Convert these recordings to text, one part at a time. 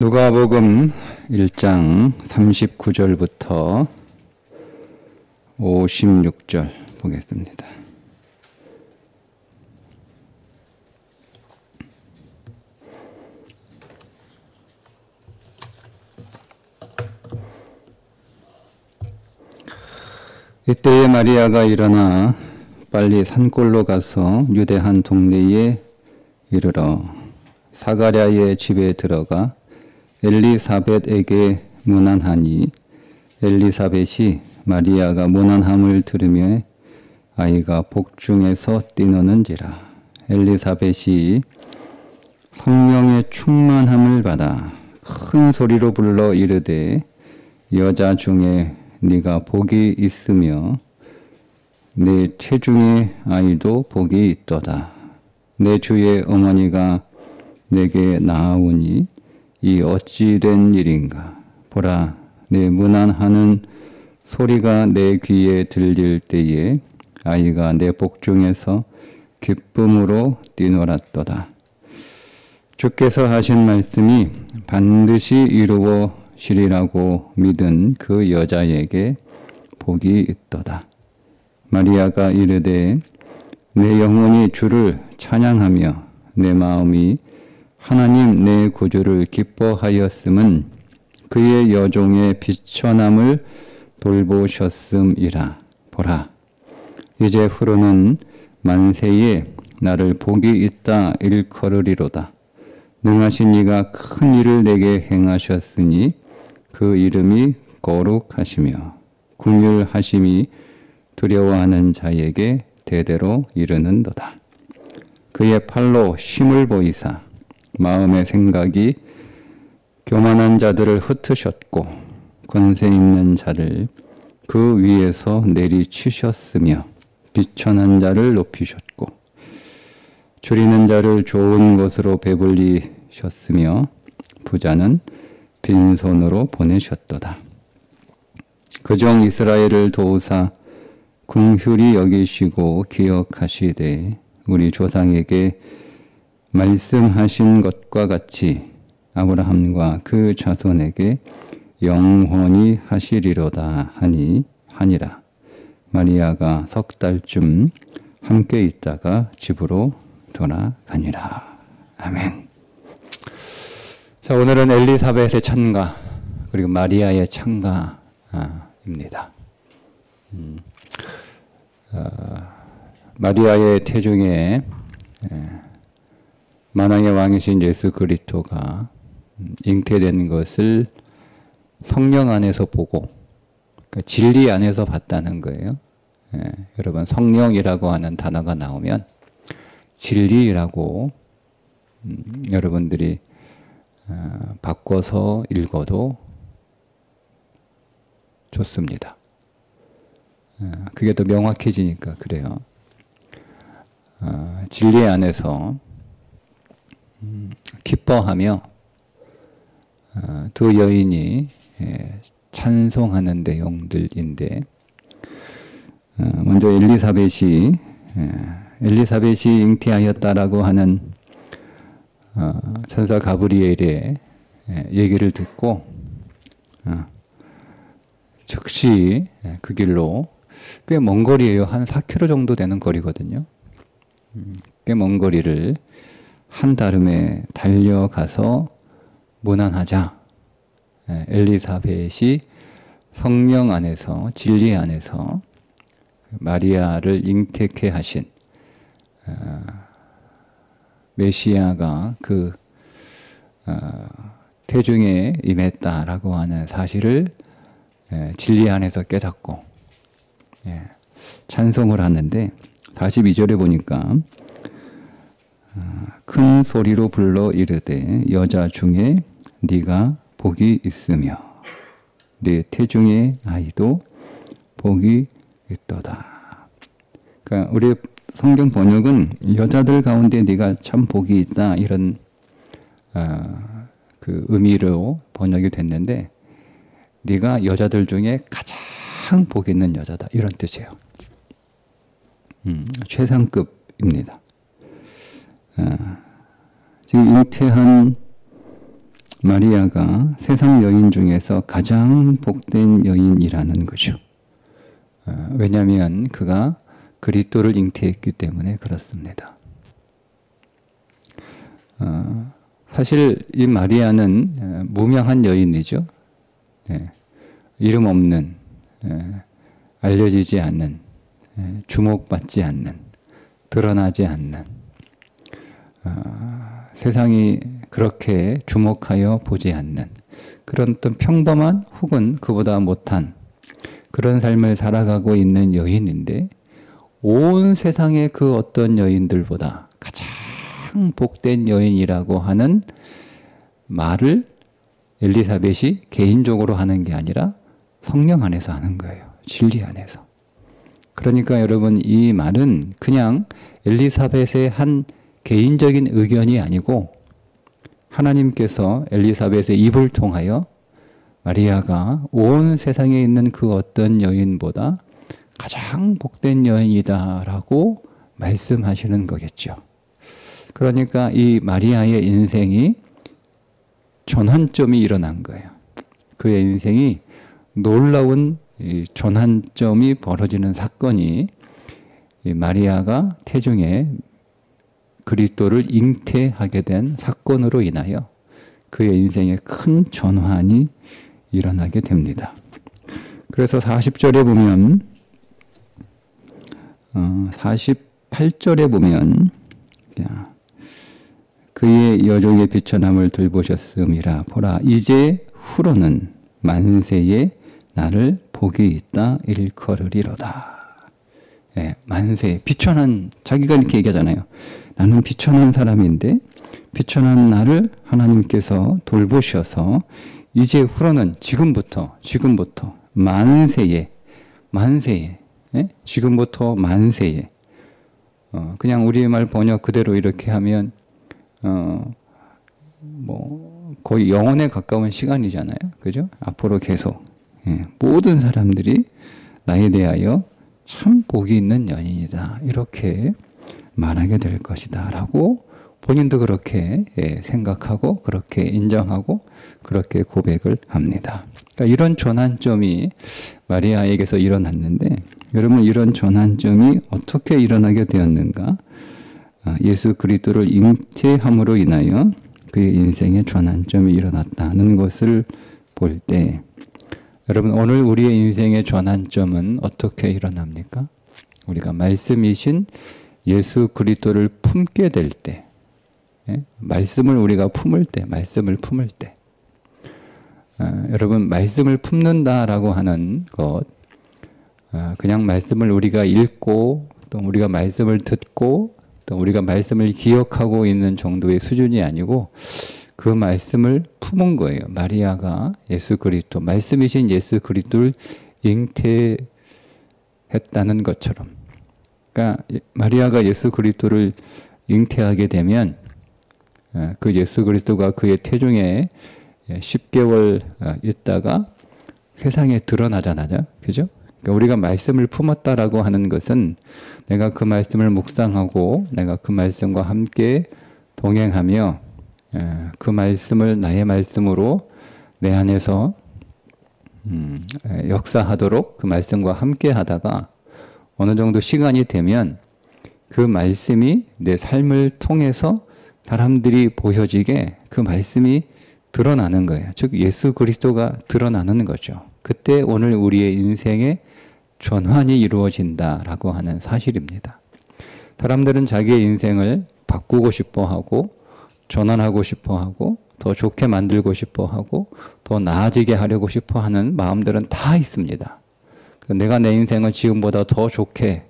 누가복음 1장 39절부터 56절 보겠습니다. 이때에 마리아가 일어나 빨리 산골로 가서 유대 한 동네에 이르러 사가랴의 집에 들어가 엘리사벳에게 문안하니 엘리사벳이 마리아가 문안함을 들으며 아이가 복중에서 뛰노는지라. 엘리사벳이 성령의 충만함을 받아 큰 소리로 불러 이르되 여자 중에 네가 복이 있으며 내 태중의 아이도 복이 있도다. 내 주의 어머니가 내게 나아오니 이 어찌 된 일인가. 보라, 내 문안하는 소리가 내 귀에 들릴 때에 아이가 내 복중에서 기쁨으로 뛰놀았도다. 주께서 하신 말씀이 반드시 이루어지리라고 믿은 그 여자에게 복이 있도다. 마리아가 이르되 내 영혼이 주를 찬양하며 내 마음이 하나님 내 구주를 기뻐하였음은 그의 여종의 비천함을 돌보셨음이라. 보라, 이제 후로는 만세에 나를 복이 있다 일컬으리로다. 능하신 이가 큰 일을 내게 행하셨으니 그 이름이 거룩하시며 긍휼하심이 두려워하는 자에게 대대로 이르는도다. 그의 팔로 힘을 보이사 마음의 생각이 교만한 자들을 흩으셨고 권세 있는 자를 그 위에서 내리치셨으며 비천한 자를 높이셨고 줄이는 자를 좋은 것으로 배불리셨으며 부자는 빈손으로 보내셨도다. 그종 이스라엘을 도우사 긍휼히 여기시고 기억하시되 우리 조상에게 말씀하신 것과 같이 아브라함과 그 자손에게 영원히 하시리로다 하니라. 마리아가 석 달쯤 함께 있다가 집으로 돌아가니라. 아멘. 자, 오늘은 엘리사벳의 찬가 그리고 마리아의 찬가입니다. 마리아의 태중에 만왕의 왕이신 예수 그리스도가 잉태된 것을 성령 안에서 보고 그러니까 진리 안에서 봤다는 거예요. 여러분 성령이라고 하는 단어가 나오면 진리라고 여러분들이 바꿔서 읽어도 좋습니다. 그게 더 명확해지니까 그래요. 진리 안에서 기뻐하며 두 여인이 찬송하는 내용들인데 먼저 엘리사벳이 잉태하였다라고 하는 천사 가브리엘의 얘기를 듣고 즉시 그 길로 꽤 먼 거리예요. 한 4km 정도 되는 거리거든요. 꽤 먼 거리를 한달음에 달려가서 문안하자. 엘리사벳이 성령 안에서 진리 안에서 마리아를 잉태케 하신 메시아가 그 태중에 임했다라고 하는 사실을 진리 안에서 깨닫고 찬송을 하는데 42절에 보니까 큰 소리로 불러 이르되 여자 중에 네가 복이 있으며 네 태중의 아이도 복이 있도다. 그러니까 우리 성경 번역은 여자들 가운데 네가 참 복이 있다 이런 그 의미로 번역이 됐는데 네가 여자들 중에 가장 복 있는 여자다 이런 뜻이에요. 최상급입니다. 지금 잉태한 마리아가 세상 여인 중에서 가장 복된 여인이라는 거죠. 왜냐하면 그가 그리스도를 잉태했기 때문에 그렇습니다. 사실 이 마리아는 무명한 여인이죠. 이름 없는, 알려지지 않는, 주목받지 않는, 드러나지 않는, 세상이 그렇게 주목하여 보지 않는 그런 어떤 평범한 혹은 그보다 못한 그런 삶을 살아가고 있는 여인인데, 온 세상의 그 어떤 여인들보다 가장 복된 여인이라고 하는 말을 엘리사벳이 개인적으로 하는 게 아니라 성령 안에서 하는 거예요. 진리 안에서. 그러니까 여러분, 이 말은 그냥 엘리사벳의 한 개인적인 의견이 아니고 하나님께서 엘리사벳의 입을 통하여 마리아가 온 세상에 있는 그 어떤 여인보다 가장 복된 여인이다라고 말씀하시는 거겠죠. 그러니까 이 마리아의 인생이 전환점이 일어난 거예요. 그의 인생이 놀라운 전환점이 벌어지는 사건이 마리아가 태중에 그리스도를 잉태하게 된 사건으로 인하여 그의 인생에 큰 전환이 일어나게 됩니다. 그래서 40절에 보면 48절에 보면 그의 여종의 비천함을 들보셨음이라. 보라, 이제 후로는 만세에 나를 복이 있다 일컬으리로다. 만세, 비천한, 자기가 이렇게 얘기하잖아요. 나는 비천한 사람인데 비천한 나를 하나님께서 돌보셔서 이제 후로는 지금부터 만세에 지금부터 만세에 그냥 우리말 번역 그대로 이렇게 하면 뭐 거의 영원에 가까운 시간이잖아요. 그죠? 앞으로 계속 모든 사람들이 나에 대하여 참 복이 있는 연인이다. 이렇게 말하게 될 것이다. 라고 본인도 그렇게 생각하고 그렇게 인정하고 그렇게 고백을 합니다. 그러니까 이런 전환점이 마리아에게서 일어났는데, 여러분, 이런 전환점이 어떻게 일어나게 되었는가? 예수 그리스도를 잉태함으로 인하여 그의 인생의 전환점이 일어났다는 것을 볼 때, 여러분, 오늘 우리의 인생의 전환점은 어떻게 일어납니까? 우리가 말씀이신 예수 그리스도를 품게 될 때, 말씀을 우리가 품을 때, 여러분, 말씀을 품는다라고 하는 것, 그냥 말씀을 우리가 읽고 또 우리가 말씀을 듣고 또 우리가 말씀을 기억하고 있는 정도의 수준이 아니고 그 말씀을 품은 거예요. 마리아가 예수 그리스도, 말씀이신 예수 그리스도를 잉태했다는 것처럼. 그러니까 마리아가 예수 그리스도를 잉태하게 되면 그 예수 그리스도가 그의 태중에 10개월 있다가 세상에 드러나잖아요. 그죠? 그러니까 우리가 말씀을 품었다라고 하는 것은 내가 그 말씀을 묵상하고 내가 그 말씀과 함께 동행하며 그 말씀을 나의 말씀으로 내 안에서 역사하도록 그 말씀과 함께 하다가 어느 정도 시간이 되면 그 말씀이 내 삶을 통해서 사람들이 보여지게 그 말씀이 드러나는 거예요. 즉 예수 그리스도가 드러나는 거죠. 그때 오늘 우리의 인생에 전환이 이루어진다라고 하는 사실입니다. 사람들은 자기의 인생을 바꾸고 싶어하고 전환하고 싶어하고 더 좋게 만들고 싶어하고 더 나아지게 하려고 싶어하는 마음들은 다 있습니다. 내가 내 인생을 지금보다 더 좋게,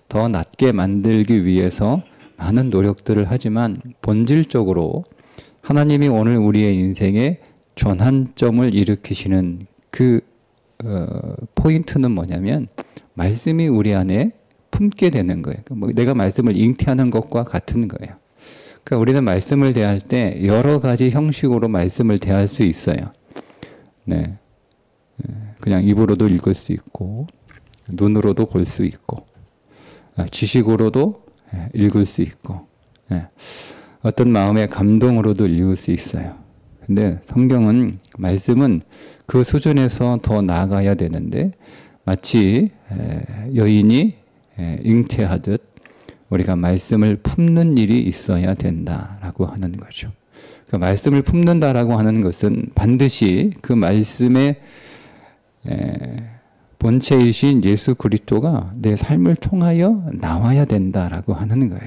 더 낫게 만들기 위해서 많은 노력들을 하지만 본질적으로 하나님이 오늘 우리의 인생에 전환점을 일으키시는 그 포인트는 뭐냐면 말씀이 우리 안에 품게 되는 거예요. 내가 말씀을 잉태하는 것과 같은 거예요. 그러니까 우리는 말씀을 대할 때 여러 가지 형식으로 말씀을 대할 수 있어요. 네, 그냥 입으로도 읽을 수 있고 눈으로도 볼 수 있고 지식으로도 읽을 수 있고 어떤 마음의 감동으로도 읽을 수 있어요. 근데 성경은 말씀은 그 수준에서 더 나아가야 되는데 마치 여인이 잉태하듯 우리가 말씀을 품는 일이 있어야 된다라고 하는 거죠. 그 말씀을 품는다라고 하는 것은 반드시 그 말씀의 본체이신 예수 그리스도가 내 삶을 통하여 나와야 된다라고 하는 거예요.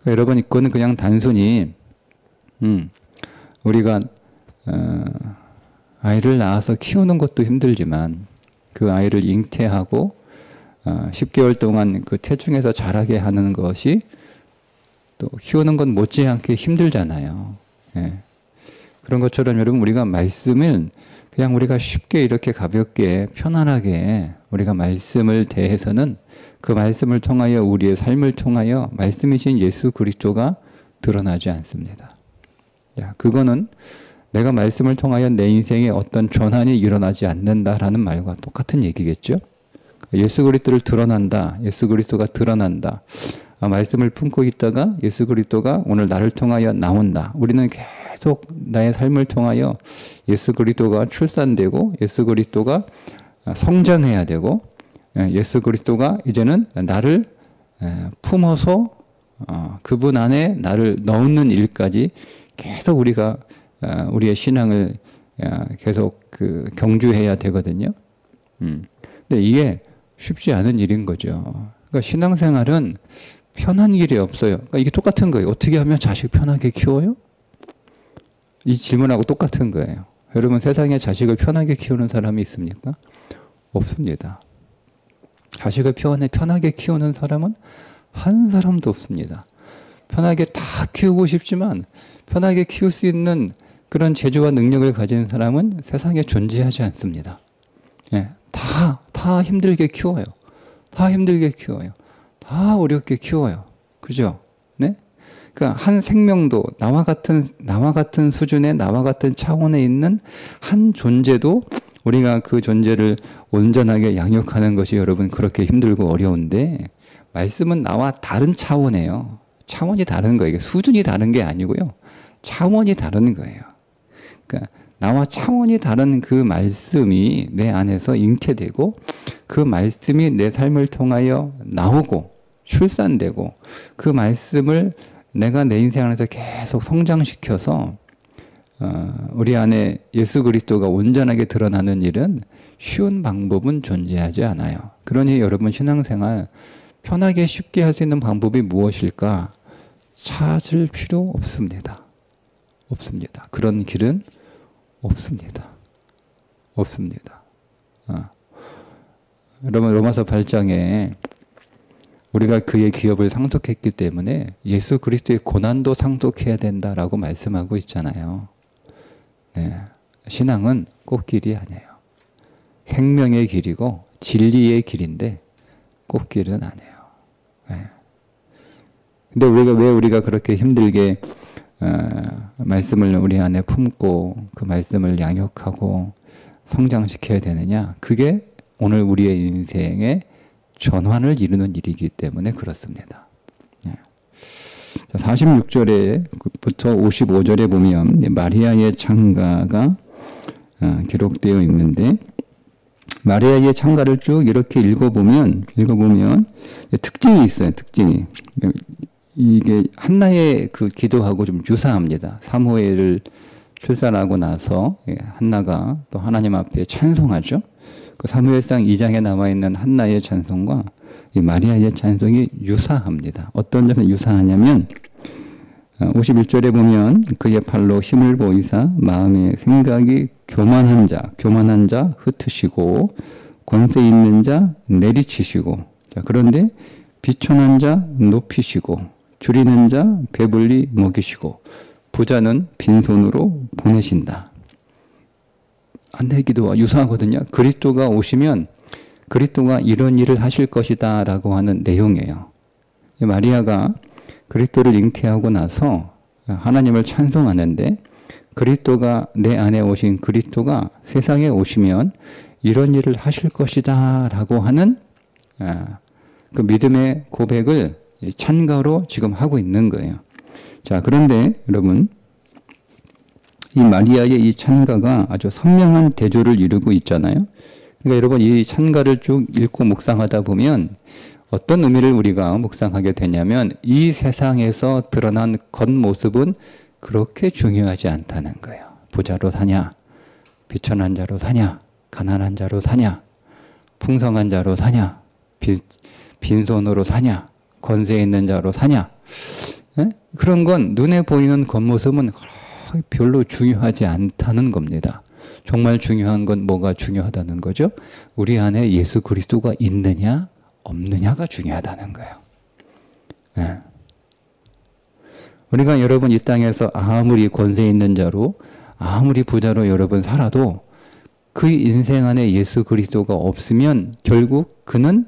그러니까 여러분 이거는 그냥 단순히 우리가 아이를 낳아서 키우는 것도 힘들지만 그 아이를 잉태하고 10개월 동안 그 태중에서 자라게 하는 것이 또 키우는 건 못지않게 힘들잖아요. 예. 그런 것처럼 여러분 우리가 말씀을 그냥 우리가 쉽게 이렇게 가볍게 편안하게 우리가 말씀을 대해서는 그 말씀을 통하여 우리의 삶을 통하여 말씀이신 예수 그리스도가 드러나지 않습니다. 야, 그거는 내가 말씀을 통하여 내 인생에 어떤 전환이 일어나지 않는다라는 말과 똑같은 얘기겠죠. 예수 그리스도를 드러난다. 예수 그리스도가 드러난다. 말씀을 품고 있다가 예수 그리스도가 오늘 나를 통하여 나온다. 우리는 계속 나의 삶을 통하여 예수 그리스도가 출산되고 예수 그리스도가 성장해야 되고 예수 그리스도가 이제는 나를 품어서 그분 안에 나를 넣는 일까지 계속 우리가 우리의 신앙을 계속 경주해야 되거든요. 근데 이게 쉽지 않은 일인 거죠. 그러니까 신앙생활은 편한 일이 없어요. 그러니까 이게 똑같은 거예요. 어떻게 하면 자식 편하게 키워요? 이 질문하고 똑같은 거예요. 여러분 세상에 자식을 편하게 키우는 사람이 있습니까? 없습니다. 자식을 편하게 키우는 사람은 한 사람도 없습니다. 편하게 다 키우고 싶지만 편하게 키울 수 있는 그런 재주와 능력을 가진 사람은 세상에 존재하지 않습니다. 예, 다 힘들게 키워요. 다 힘들게 키워요. 다 어렵게 키워요. 그죠? 네? 그러니까 한 생명도 나와 같은 수준의 나와 같은 차원에 있는 한 존재도 우리가 그 존재를 온전하게 양육하는 것이 여러분 그렇게 힘들고 어려운데 말씀은 나와 다른 차원이에요. 차원이 다른 거예요. 수준이 다른 게 아니고요. 차원이 다른 거예요. 그러니까 나와 차원이 다른 그 말씀이 내 안에서 잉태되고 그 말씀이 내 삶을 통하여 나오고 출산되고 그 말씀을 내가 내 인생 안에서 계속 성장시켜서 우리 안에 예수 그리스도가 온전하게 드러나는 일은 쉬운 방법은 존재하지 않아요. 그러니 여러분 신앙생활 편하게 쉽게 할 수 있는 방법이 무엇일까? 찾을 필요 없습니다. 없습니다. 그런 길은 없습니다. 없습니다. 여러분 로마서 8장에 우리가 그의 기업을 상속했기 때문에 예수 그리스도의 고난도 상속해야 된다라고 말씀하고 있잖아요. 네. 신앙은 꽃길이 아니에요. 생명의 길이고 진리의 길인데 꽃길은 아니에요. 네. 근데 왜 우리가 그렇게 힘들게 말씀을 우리 안에 품고 그 말씀을 양육하고 성장시켜야 되느냐? 그게 오늘 우리의 인생의 전환을 이루는 일이기 때문에 그렇습니다. 46절에부터 55절에 보면 마리아의 창가가 기록되어 있는데 마리아의 창가를 쭉 이렇게 읽어보면 특징이 있어요. 특징이. 이게 한나의 그 기도하고 좀 유사합니다. 사무엘을 출산하고 나서 한나가 또 하나님 앞에 찬송하죠. 그 사무엘상 2장에 나와 있는 한나의 찬송과 이 마리아의 찬송이 유사합니다. 어떤 점에서 유사하냐면 51절에 보면 그의 팔로 힘을 보이사 마음의 생각이 교만한 자 흩으시고 권세 있는 자 내리치시고 자 그런데 비천한 자 높이시고 줄이는 자 배불리 먹이시고 부자는 빈손으로 보내신다. 한나의 기도와 유사하거든요. 그리스도가 오시면 그리스도가 이런 일을 하실 것이다 라고 하는 내용이에요. 마리아가 그리스도를 잉태하고 나서 하나님을 찬송하는데 그리스도가 내 안에 오신 그리스도가 세상에 오시면 이런 일을 하실 것이다 라고 하는 그 믿음의 고백을 찬가로 지금 하고 있는 거예요. 자, 그런데 여러분 이 마리아의 이 찬가가 아주 선명한 대조를 이루고 있잖아요. 그러니까 여러분 이 찬가를 쭉 읽고 묵상하다 보면 어떤 의미를 우리가 묵상하게 되냐면 이 세상에서 드러난 겉모습은 그렇게 중요하지 않다는 거예요. 부자로 사냐, 비천한 자로 사냐, 가난한 자로 사냐, 풍성한 자로 사냐, 빈손으로 사냐, 권세 있는 자로 사냐, 그런 건 눈에 보이는 겉모습은 별로 중요하지 않다는 겁니다. 정말 중요한 건 뭐가 중요하다는 거죠? 우리 안에 예수 그리스도가 있느냐 없느냐가 중요하다는 거예요. 네. 우리가 여러분 이 땅에서 아무리 권세 있는 자로 아무리 부자로 여러분 살아도 그 인생 안에 예수 그리스도가 없으면 결국 그는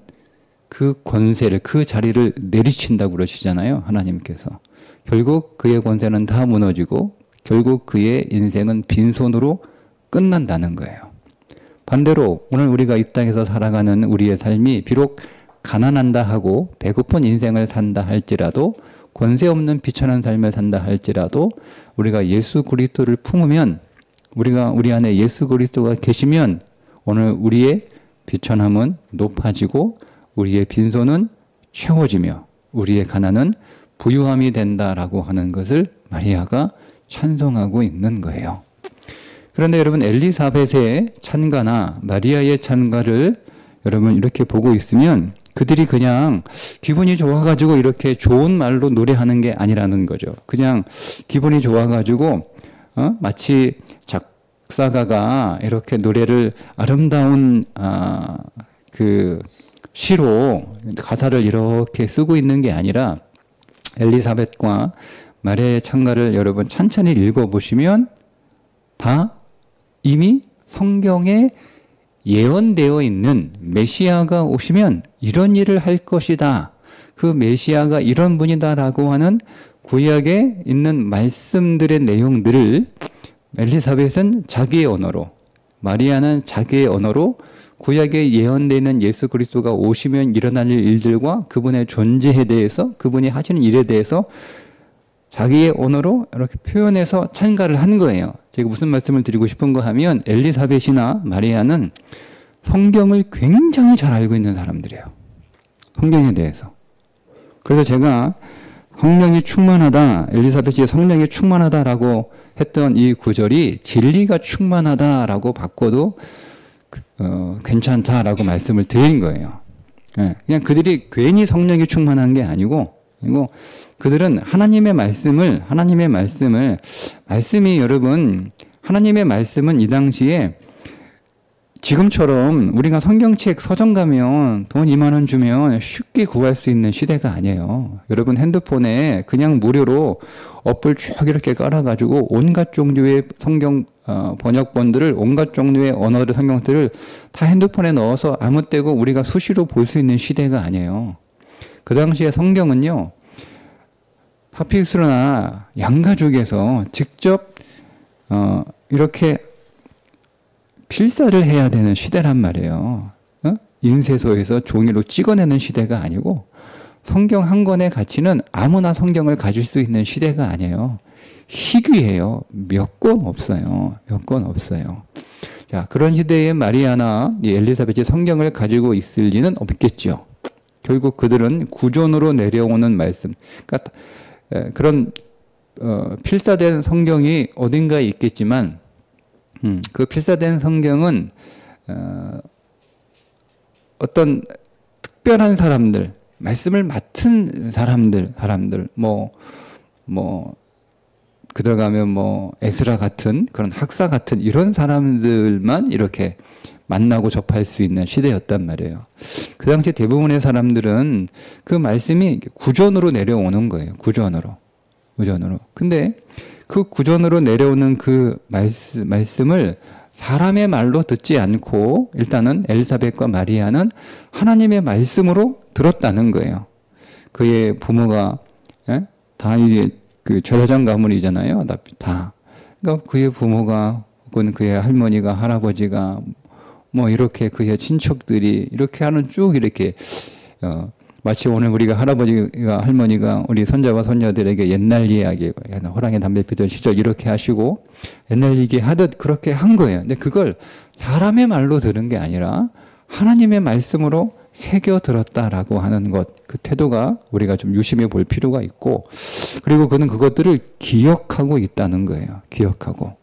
그 권세를 그 자리를 내리친다고 그러시잖아요. 하나님께서. 결국 그의 권세는 다 무너지고 결국 그의 인생은 빈손으로 끝난다는 거예요. 반대로 오늘 우리가 이 땅에서 살아가는 우리의 삶이 비록 가난한다 하고 배고픈 인생을 산다 할지라도 권세 없는 비천한 삶을 산다 할지라도 우리가 예수 그리스도를 품으면 우리 안에 예수 그리스도가 계시면 오늘 우리의 비천함은 높아지고 우리의 빈손은 채워지며 우리의 가난은 부유함이 된다라고 하는 것을 마리아가 찬송하고 있는 거예요. 그런데 여러분 엘리사벳의 찬가나 마리아의 찬가를 여러분 이렇게 보고 있으면 그들이 그냥 기분이 좋아가지고 이렇게 좋은 말로 노래하는 게 아니라는 거죠. 그냥 기분이 좋아가지고 마치 작사가가 이렇게 노래를 아름다운 그 시로 가사를 이렇게 쓰고 있는 게 아니라 엘리사벳과 마리아의 찬가를 여러분 천천히 읽어보시면 다 이미 성경에 예언되어 있는 메시아가 오시면 이런 일을 할 것이다. 그 메시아가 이런 분이다라고 하는 구약에 있는 말씀들의 내용들을 엘리사벳은 자기의 언어로, 마리아는 자기의 언어로 구약에 예언되는 예수 그리스도가 오시면 일어날 일들과 그분의 존재에 대해서, 그분이 하시는 일에 대해서 자기의 언어로 이렇게 표현해서 찬가를 한 거예요. 제가 무슨 말씀을 드리고 싶은 거 하면 엘리사벳이나 마리아는 성경을 굉장히 잘 알고 있는 사람들이에요. 성경에 대해서. 그래서 제가 성령이 충만하다, 엘리사벳이 성령이 충만하다라고 했던 이 구절이 진리가 충만하다라고 바꿔도 괜찮다라고 말씀을 드린 거예요. 그냥 그들이 괜히 성령이 충만한 게 아니고 그들은 하나님의 말씀이 여러분, 하나님의 말씀은 이 당시에 지금처럼 우리가 성경책 서점 가면 돈 2만 원 주면 쉽게 구할 수 있는 시대가 아니에요. 여러분 핸드폰에 그냥 무료로 어플 쭉 이렇게 깔아가지고 온갖 종류의 성경 번역본들을, 온갖 종류의 언어의 성경들을 다 핸드폰에 넣어서 아무 때고 우리가 수시로 볼 수 있는 시대가 아니에요. 그 당시에 성경은요, 파피루스나 양가죽에서 직접 이렇게 필사를 해야 되는 시대란 말이에요. 인쇄소에서 종이로 찍어내는 시대가 아니고 성경 한 권의 가치는 아무나 성경을 가질 수 있는 시대가 아니에요. 희귀해요. 몇 권 없어요. 몇 권 없어요. 자, 그런 시대에 마리아나 엘리사벳이 성경을 가지고 있을 리는 없겠죠. 결국 그들은 구존으로 내려오는 말씀, 그러니까 그런 필사된 성경이 어딘가에 있겠지만 그 필사된 성경은 어떤 특별한 사람들, 말씀을 맡은 사람들 그들 가면 에스라 같은 그런 학사 같은 이런 사람들만 이렇게 만나고 접할 수 있는 시대였단 말이에요. 그 당시 대부분의 사람들은 그 말씀이 구전으로 내려오는 거예요. 구전으로. 근데 그 구전으로 내려오는 그 말씀을 사람의 말로 듣지 않고 일단은 엘리사벳과 마리아는 하나님의 말씀으로 들었다는 거예요. 그의 부모가 다 이제 그 제사장 가문이잖아요. 다. 그러니까 그의 부모가 혹은 그의 할머니가, 할아버지가 이렇게 그의 친척들이 이렇게 하는 쭉 이렇게 마치 오늘 우리가 할아버지가 할머니가 우리 손자와 손녀들에게 옛날 이야기, 호랑이 담배 피던 시절 이렇게 하시고 옛날 얘기 하듯 그렇게 한 거예요. 근데 그걸 사람의 말로 들은 게 아니라 하나님의 말씀으로 새겨 들었다라고 하는 것, 그 태도가 우리가 좀 유심히 볼 필요가 있고, 그리고 그는 그것들을 기억하고 있다는 거예요. 기억하고.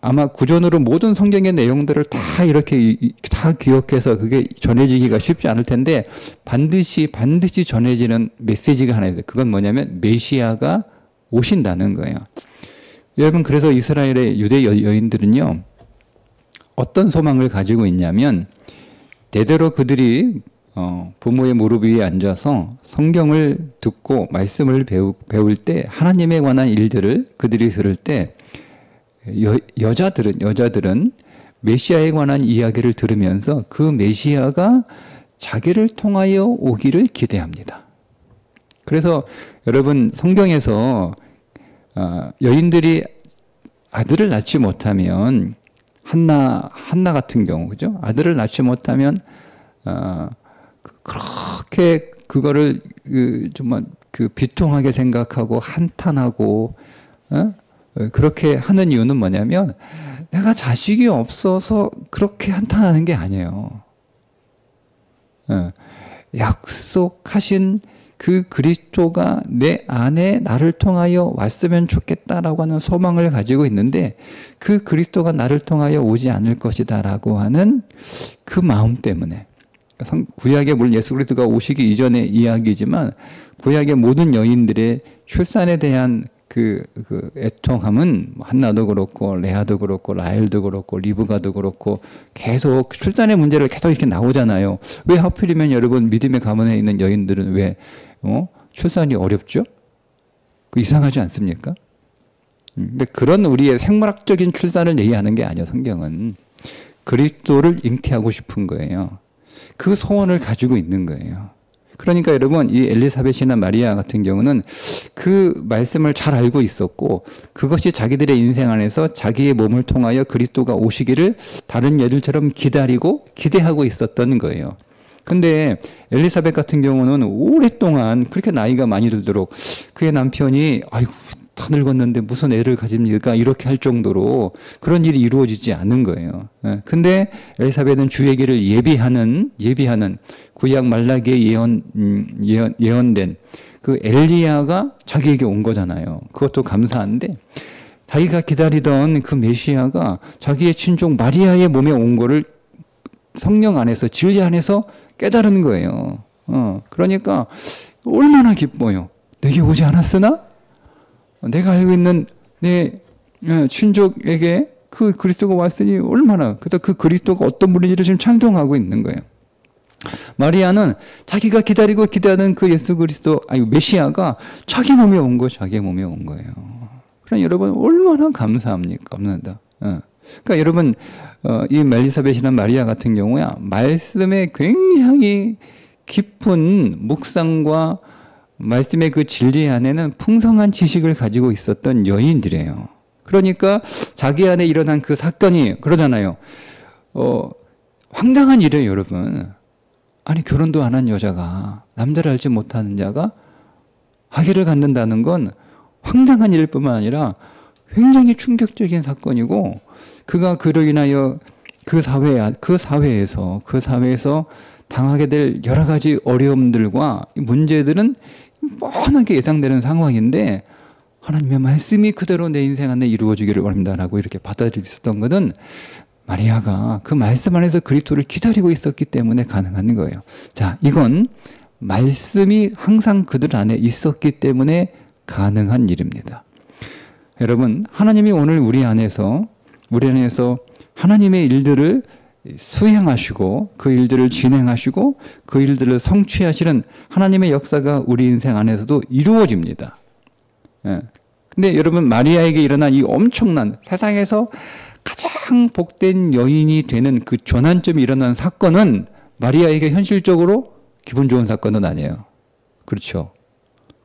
아마 구전으로 모든 성경의 내용들을 다 이렇게 다 기억해서 그게 전해지기가 쉽지 않을 텐데 반드시 전해지는 메시지가 하나 있어요. 그건 뭐냐면 메시아가 오신다는 거예요. 여러분, 그래서 이스라엘의 유대 여인들은요, 어떤 소망을 가지고 있냐면 대대로 그들이 부모의 무릎 위에 앉아서 성경을 듣고 말씀을 배울 때 하나님에 관한 일들을 그들이 들을 때 여자들은 메시아에 관한 이야기를 들으면서 그 메시아가 자기를 통하여 오기를 기대합니다. 그래서 여러분, 성경에서 여인들이 아들을 낳지 못하면 한나 같은 경우, 그죠? 아들을 낳지 못하면 그렇게 그거를 정말 비통하게 생각하고 한탄하고 그렇게 하는 이유는 뭐냐면 내가 자식이 없어서 그렇게 한탄하는 게 아니에요. 약속하신 그 그리스도가 내 안에 나를 통하여 왔으면 좋겠다라고 하는 소망을 가지고 있는데 그 그리스도가 나를 통하여 오지 않을 것이다라고 하는 그 마음 때문에, 구약의 물론 예수 그리스도가 오시기 이전의 이야기지만 구약의 모든 여인들의 출산에 대한 그 애통함은 한나도 그렇고 레아도 그렇고 라헬도 그렇고 리브가도 그렇고 계속 출산의 문제를 계속 이렇게 나오잖아요. 왜 하필이면 여러분 믿음의 가문에 있는 여인들은 왜 출산이 어렵죠? 그 이상하지 않습니까? 근데 그런 우리의 생물학적인 출산을 얘기하는 게 아니에요. 성경은 그리스도를 잉태하고 싶은 거예요. 그 소원을 가지고 있는 거예요. 그러니까 여러분, 이 엘리사벳이나 마리아 같은 경우는 그 말씀을 잘 알고 있었고 그것이 자기들의 인생 안에서 자기의 몸을 통하여 그리스도가 오시기를 다른 여들처럼 기대하고 있었던 거예요. 근데 엘리사벳 같은 경우는 오랫동안 그렇게 나이가 많이 들도록 그의 남편이 아이고 다 늙었는데 무슨 애를 가집니까? 이렇게 할 정도로 그런 일이 이루어지지 않은 거예요. 근데 엘리사벳은 주 얘기를 예비하는 구약 말라기에 예언된 그 엘리야가 자기에게 온 거잖아요. 그것도 감사한데 자기가 기다리던 그 메시아가 자기의 친족 마리아의 몸에 온 거를 성령 안에서, 진리 안에서 깨달은 거예요. 그러니까 얼마나 기뻐요. 내게 오지 않았으나 내가 알고 있는 내 친족에게 그 그리스도가 왔으니 얼마나. 그래서 그 그리스도가 어떤 분인지를 지금 찬송하고 있는 거예요. 마리아는 자기가 기다리고 기대하는 그 예수 그리스도, 메시아가 자기 몸에 온 거예요. 그럼 여러분 얼마나 감사합니까? 그러니까 여러분, 이 엘리사벳이나 마리아 같은 경우야 말씀에 굉장히 깊은 묵상과 말씀의 그 진리 안에는 풍성한 지식을 가지고 있었던 여인들이에요. 그러니까 자기 안에 일어난 그 사건이 그러잖아요. 황당한 일이에요, 여러분. 아니, 결혼도 안 한 여자가, 남자를 알지 못하는 자가 아기를 갖는다는 건 황당한 일일 뿐만 아니라 굉장히 충격적인 사건이고, 그가 그로 인하여 그 사회에서 당하게 될 여러 가지 어려움들과 문제들은 뻔하게 예상되는 상황인데 하나님의 말씀이 그대로 내 인생 안에 이루어지기를 원합니다라고 이렇게 받아들일 수 있었던 것은 마리아가 그 말씀 안에서 그리스도를 기다리고 있었기 때문에 가능한 거예요. 자, 이건 말씀이 항상 그들 안에 있었기 때문에 가능한 일입니다. 여러분, 하나님이 오늘 우리 안에서 하나님의 일들을 수행하시고 그 일들을 진행하시고 그 일들을 성취하시는 하나님의 역사가 우리 인생 안에서도 이루어집니다. 근데 여러분, 마리아에게 일어난 이 엄청난 세상에서 가장 복된 여인이 되는 그 전환점이 일어난 사건은 마리아에게 현실적으로 기분 좋은 사건은 아니에요. 그렇죠?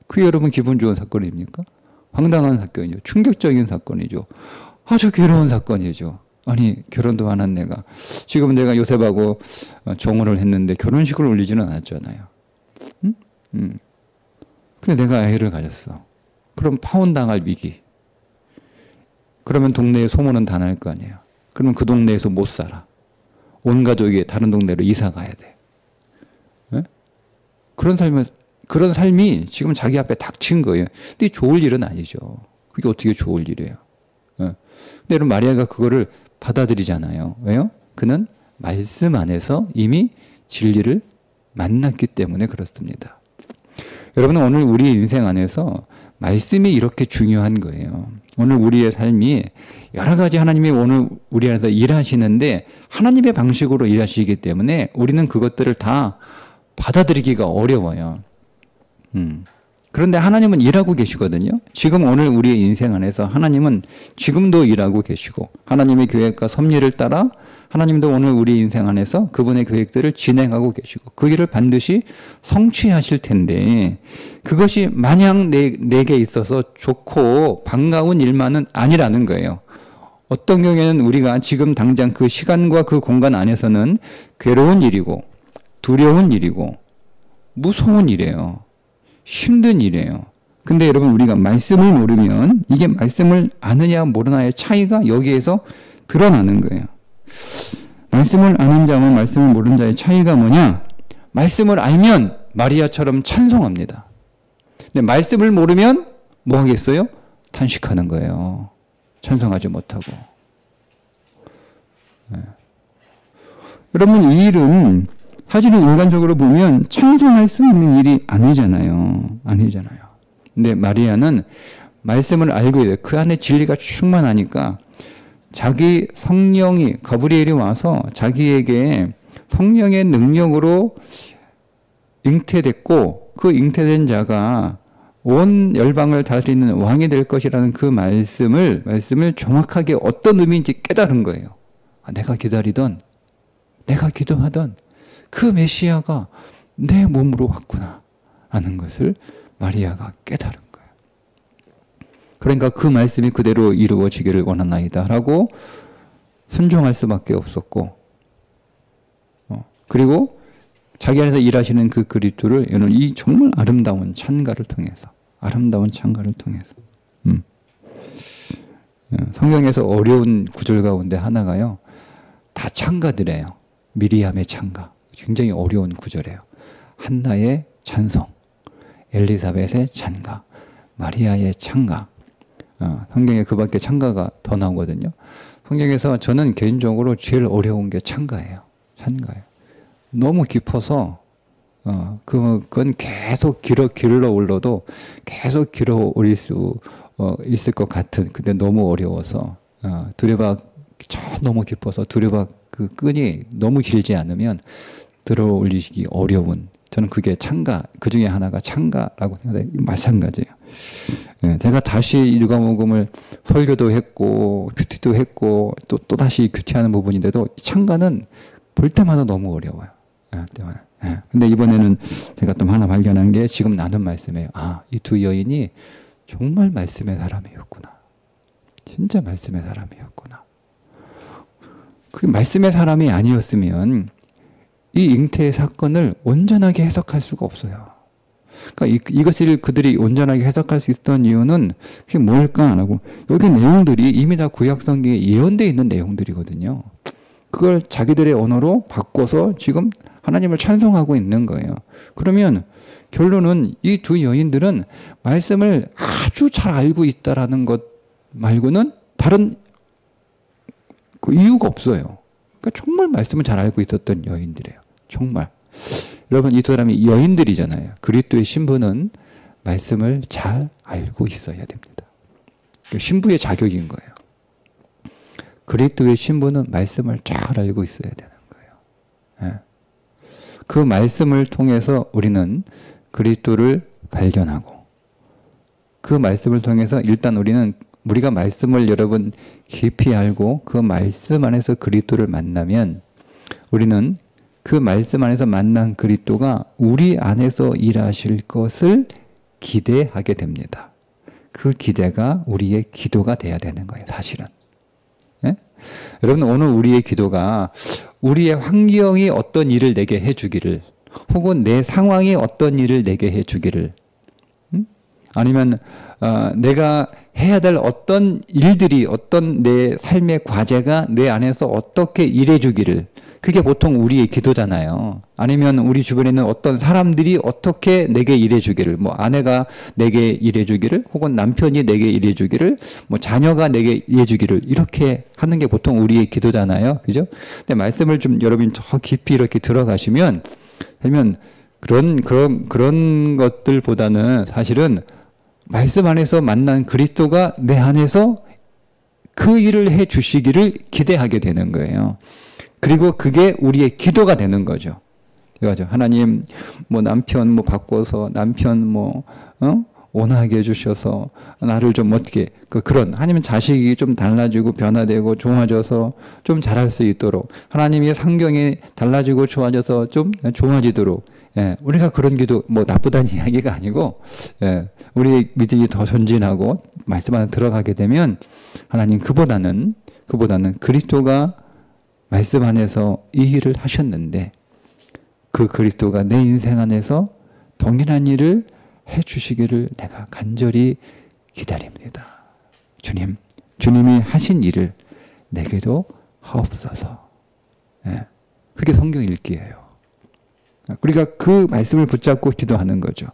그게 여러분 기분 좋은 사건입니까? 황당한 사건이죠. 충격적인 사건이죠. 아주 괴로운 사건이죠. 아니 결혼도 안 한 내가 지금 내가 요셉하고 정혼을 했는데 결혼식을 올리지는 않았잖아요. 응? 근데 내가 아이를 가졌어. 그럼 파혼당할 위기. 그러면 동네에 소문은 다 날 거 아니에요. 그러면 그 동네에서 못 살아. 온 가족이 다른 동네로 이사 가야 돼. 네? 그런 삶이 지금 자기 앞에 닥친 거예요. 근데 좋을 일은 아니죠. 그게 어떻게 좋을 일이에요. 네? 근데 여러분 마리아가 그거를 받아들이잖아요. 왜요? 그는 말씀 안에서 이미 진리를 만났기 때문에 그렇습니다. 여러분은 오늘 우리 인생 안에서 말씀이 이렇게 중요한 거예요. 오늘 우리의 삶이 여러 가지 하나님이 오늘 우리 안에서 일하시는데 하나님의 방식으로 일하시기 때문에 우리는 그것들을 다 받아들이기가 어려워요. 그런데 하나님은 일하고 계시거든요. 지금 오늘 우리의 인생 안에서 하나님은 지금도 일하고 계시고 하나님의 계획과 섭리를 따라 하나님도 오늘 우리 인생 안에서 그분의 계획들을 진행하고 계시고 그 일을 반드시 성취하실 텐데 그것이 마냥 내게 있어서 좋고 반가운 일만은 아니라는 거예요. 어떤 경우에는 우리가 지금 당장 그 시간과 그 공간 안에서는 괴로운 일이고 두려운 일이고 무서운 일이에요. 힘든 일이에요. 근데 여러분 우리가 말씀을 모르면 이게 말씀을 아느냐 모르냐의 차이가 여기에서 드러나는 거예요. 말씀을 아는 자와 말씀을 모르는 자의 차이가 뭐냐? 말씀을 알면 마리아처럼 찬송합니다. 근데 말씀을 모르면 뭐 하겠어요? 탄식하는 거예요. 찬송하지 못하고. 네. 여러분 이 일은 사실은 인간적으로 보면 찬송할 수 있는 일이 아니잖아요. 근데 마리아는 말씀을 알고 있어요. 그 안에 진리가 충만하니까 자기 성령이 가브리엘이 와서 자기에게 성령의 능력으로 잉태됐고 그 잉태된 자가 온 열방을 다스리는 왕이 될 것이라는 그 말씀을 정확하게 어떤 의미인지 깨달은 거예요. 내가 기다리던 내가 기도하던 그 메시아가 내 몸으로 왔구나 하는 것을 마리아가 깨달은 거예요. 그러니까 그 말씀이 그대로 이루어지기를 원하나이다 라고 순종할 수밖에 없었고 그리고 자기 안에서 일하시는 그 그리스도를 오늘 이 정말 아름다운 찬가를 통해서 성경에서 어려운 구절 가운데 하나가요. 다 찬가들이에요. 미리암의 찬가. 굉장히 어려운 구절이에요. 한나의 찬송, 엘리사벳의 찬가, 마리아의 찬가. 성경에 그 밖에 찬가가 더 나오거든요. 성경에서 저는 개인적으로 제일 어려운 게 찬가예요. 너무 깊어서 그건 계속 길러 올려도 계속 길어 올릴 수 있을 것 같은 근데 너무 어려워서 두레박 너무 깊어서 두레박 그 끈이 너무 길지 않으면 들어 올리시기 어려운 저는 그게 찬가 그 중에 하나가 찬가라고 생각해요. 마찬가지예요. 제가 다시 일과목음을 설교도 했고 큐티도 했고 또 다시 큐티하는 부분인데도 찬가는 볼 때마다 너무 어려워요. 근데 이번에는 제가 또 하나 발견한 게 지금 나눈 말씀이에요. 이 두 여인이 정말 말씀의 사람이었구나. 진짜 말씀의 사람이었구나. 그 말씀의 사람이 아니었으면 이 잉태의 사건을 온전하게 해석할 수가 없어요. 그러니까 이것을 그들이 온전하게 해석할 수 있었던 이유는 그게 뭘까 하고 여기 내용들이 이미 다 구약성경에 예언되어 있는 내용들이거든요. 그걸 자기들의 언어로 바꿔서 지금 하나님을 찬송하고 있는 거예요. 그러면 결론은 이 두 여인들은 말씀을 아주 잘 알고 있다라는 것 말고는 다른 그 이유가 없어요. 그러니까 정말 말씀을 잘 알고 있었던 여인들이에요. 정말. 여러분 이 두 사람이 여인들이잖아요. 그리스도의 신부는 말씀을 잘 알고 있어야 됩니다. 신부의 자격인 거예요. 그리스도의 신부는 말씀을 잘 알고 있어야 되는 거예요. 그 말씀을 통해서 우리는 그리스도를 발견하고 그 말씀을 통해서 일단 우리가 말씀을 여러분 깊이 알고 그 말씀 안에서 그리스도를 만나면 우리는 그 말씀 안에서 만난 그리스도가 우리 안에서 일하실 것을 기대하게 됩니다. 그 기대가 우리의 기도가 돼야 되는 거예요. 사실은. 여러분 오늘 우리의 기도가 우리의 환경이 어떤 일을 내게 해주기를 혹은 내 상황이 어떤 일을 내게 해주기를 아니면 내가 해야 될 어떤 일들이 어떤 내 삶의 과제가 내 안에서 어떻게 일해주기를 그게 보통 우리의 기도잖아요. 아니면 우리 주변에 있는 어떤 사람들이 어떻게 내게 일해주기를 뭐 아내가 내게 일해주기를 혹은 남편이 내게 일해주기를 뭐 자녀가 내게 일해주기를 이렇게 하는 게 보통 우리의 기도잖아요. 그죠? 근데 말씀을 좀 여러분이 더 깊이 이렇게 들어가시면 그러면 그런 것들보다는 사실은 말씀 안에서 만난 그리스도가 내 안에서 그 일을 해 주시기를 기대하게 되는 거예요. 그리고 그게 우리의 기도가 되는 거죠. 그죠? 하나님, 뭐 남편 뭐 바꿔서 남편 뭐, 온화하게 해주셔서 나를 좀 어떻게, 그런, 하나님 자식이 좀 달라지고 변화되고 좋아져서 좀 잘할 수 있도록 하나님의 상경이 달라지고 좋아져서 좀 좋아지도록 예, 우리가 그런 기도 뭐 나쁘다는 이야기가 아니고 예, 우리의 믿음이 더 전진하고 말씀 안에 들어가게 되면 하나님 그보다는 그리스도가 말씀 안에서 이 일을 하셨는데 그 그리스도가 내 인생 안에서 동일한 일을 해주시기를 내가 간절히 기다립니다. 주님이 하신 일을 내게도 하옵소서. 예, 그게 성경 읽기예요. 우리가 그 말씀을 붙잡고 기도하는 거죠.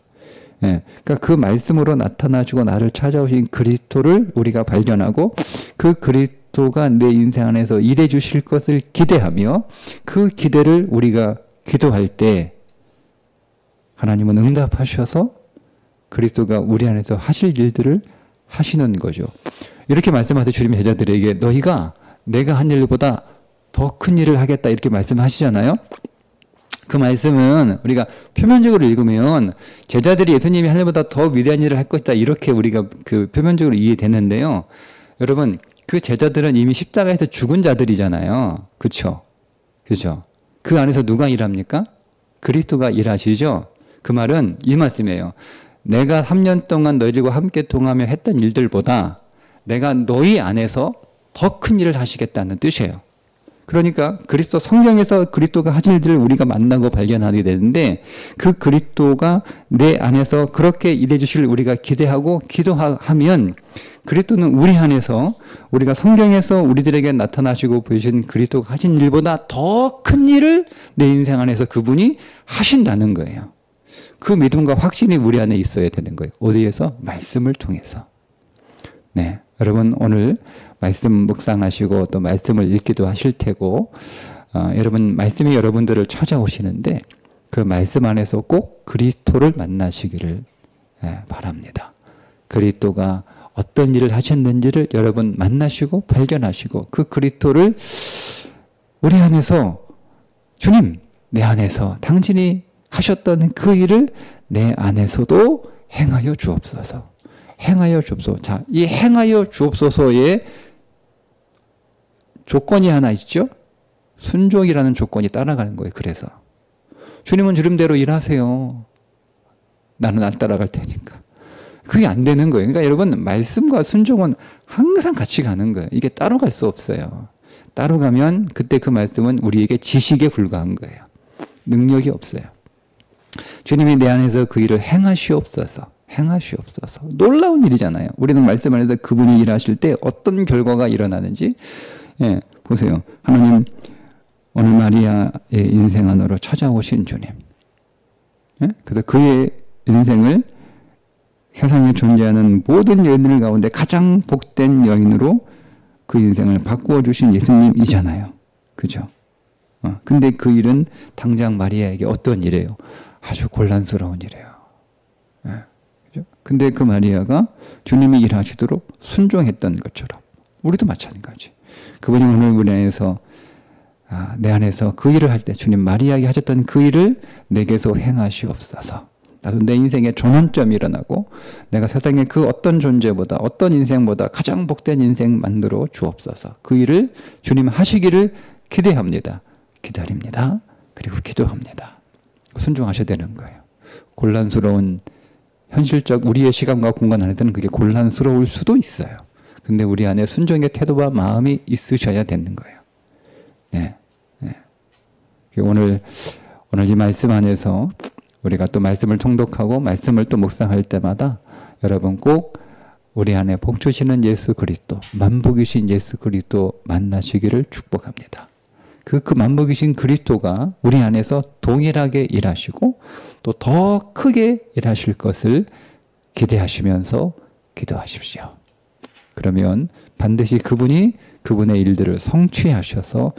예, 그러니까 그 말씀으로 나타나시고 나를 찾아오신 그리스도를 우리가 발견하고 그 그리스도가 내 인생 안에서 일해 주실 것을 기대하며 그 기대를 우리가 기도할 때 하나님은 응답하셔서 그리스도가 우리 안에서 하실 일들을 하시는 거죠. 이렇게 말씀하셔서 주님의 제자들에게 너희가 내가 한 일보다 더 큰 일을 하겠다 이렇게 말씀하시잖아요. 그 말씀은 우리가 표면적으로 읽으면 제자들이 예수님이 한 일보다 더 위대한 일을 할 것이다 이렇게 우리가 그 표면적으로 이해되는데요. 여러분 그 제자들은 이미 십자가에서 죽은 자들이잖아요. 그렇죠? 그렇죠? 그 안에서 누가 일합니까? 그리스도가 일하시죠. 그 말은 이 말씀이에요. 내가 3년 동안 너희들과 함께 동하며 했던 일들보다 내가 너희 안에서 더 큰 일을 하시겠다는 뜻이에요. 그러니까 그리스도 성경에서 그리스도가 하신 일들을 우리가 만나고 발견하게 되는데 그 그리스도가 내 안에서 그렇게 일해 주실 우리가 기대하고 기도하면 그리스도는 우리 안에서 우리가 성경에서 우리들에게 나타나시고 보여주신 그리스도가 하신 일보다 더 큰 일을 내 인생 안에서 그분이 하신다는 거예요. 그 믿음과 확신이 우리 안에 있어야 되는 거예요. 어디에서? 말씀을 통해서. 네, 여러분 오늘 말씀 묵상하시고 또 말씀을 읽기도 하실 테고 여러분 말씀이 여러분들을 찾아오시는데 그 말씀 안에서 꼭 그리스도를 만나시기를 바랍니다. 그리스도가 어떤 일을 하셨는지를 여러분 만나시고 발견하시고 그 그리스도를 우리 안에서 주님 내 안에서 당신이 하셨던 그 일을 내 안에서도 행하여 주옵소서. 행하여 주옵소서. 자, 이 행하여 주옵소서의 조건이 하나 있죠? 순종이라는 조건이 따라가는 거예요. 그래서 주님은 주름대로 일하세요. 나는 안 따라갈 테니까. 그게 안 되는 거예요. 그러니까 여러분 말씀과 순종은 항상 같이 가는 거예요. 이게 따로 갈 수 없어요. 따로 가면 그때 그 말씀은 우리에게 지식에 불과한 거예요. 능력이 없어요. 주님이 내 안에서 그 일을 행하시옵소서. 행하시옵소서. 놀라운 일이잖아요. 우리는 말씀 안에서 그분이 일하실 때 어떤 결과가 일어나는지 예, 보세요. 하나님 오늘 마리아의 인생 안으로 찾아오신 주님. 예? 그래서 그의 인생을 세상에 존재하는 모든 여인들 가운데 가장 복된 여인으로 그 인생을 바꾸어 주신 예수님이잖아요. 그죠? 근데 그 일은 당장 마리아에게 어떤 일이에요? 아주 곤란스러운 일이에요. 예, 그죠? 근데 그 마리아가 주님이 일하시도록 순종했던 것처럼 우리도 마찬가지. 그분이 오늘 우리 안에서 내 안에서 그 일을 할 때 주님 마리아에게 하셨던 그 일을 내게서 행하시옵소서. 나도 내 인생에 전환점이 일어나고 내가 세상의 그 어떤 존재보다 어떤 인생보다 가장 복된 인생 만들어 주옵소서. 그 일을 주님 하시기를 기대합니다. 기다립니다. 그리고 기도합니다. 순종하셔야 되는 거예요. 곤란스러운 현실적 우리의 시간과 공간 안에서는 그게 곤란스러울 수도 있어요. 근데 우리 안에 순종의 태도와 마음이 있으셔야 되는 거예요. 네. 네. 오늘 이 말씀 안에서 우리가 또 말씀을 통독하고 말씀을 또 묵상할 때마다 여러분 꼭 우리 안에 복 주시는 예수 그리스도, 만복이신 예수 그리스도 만나시기를 축복합니다. 그 만복이신 그리스도가 우리 안에서 동일하게 일하시고 또 더 크게 일하실 것을 기대하시면서 기도하십시오. 그러면 반드시 그분이 그분의 일들을 성취하셔서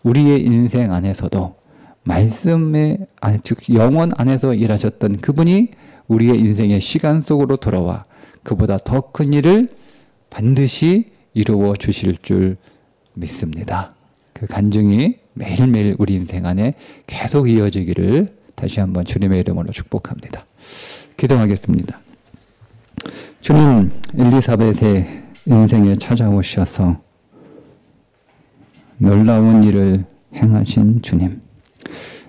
우리의 인생 안에서도 말씀의, 즉 영원 안에서 일하셨던 그분이 우리의 인생의 시간 속으로 돌아와 그보다 더 큰 일을 반드시 이루어 주실 줄 믿습니다. 그 간증이 매일매일 우리 인생 안에 계속 이어지기를 다시 한번 주님의 이름으로 축복합니다. 기도하겠습니다. 주님, 엘리사벳의 인생에 찾아오셔서 놀라운 일을 행하신 주님,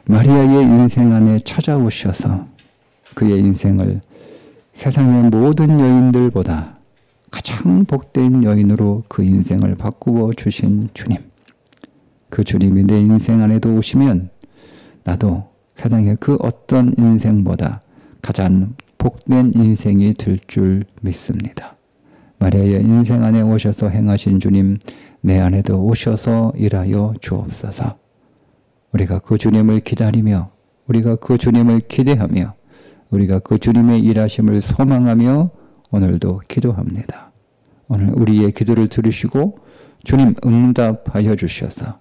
마리아의 인생 안에 찾아오셔서 그의 인생을 세상의 모든 여인들보다 가장 복된 여인으로 그 인생을 바꾸어 주신 주님, 그 주님이 내 인생 안에도 오시면 나도 세상의 그 어떤 인생보다 가장 복된 인생이 될 줄 믿습니다. 마리아의 인생 안에 오셔서 행하신 주님, 내 안에도 오셔서 일하여 주옵소서. 우리가 그 주님을 기다리며, 우리가 그 주님을 기대하며, 우리가 그 주님의 일하심을 소망하며 오늘도 기도합니다. 오늘 우리의 기도를 들으시고 주님 응답하여 주셔서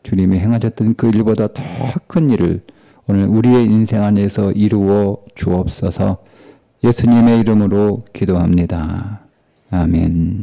주님이 행하셨던 그 일보다 더 큰 일을 오늘 우리의 인생 안에서 이루어 주옵소서. 예수님의 이름으로 기도합니다. 아멘.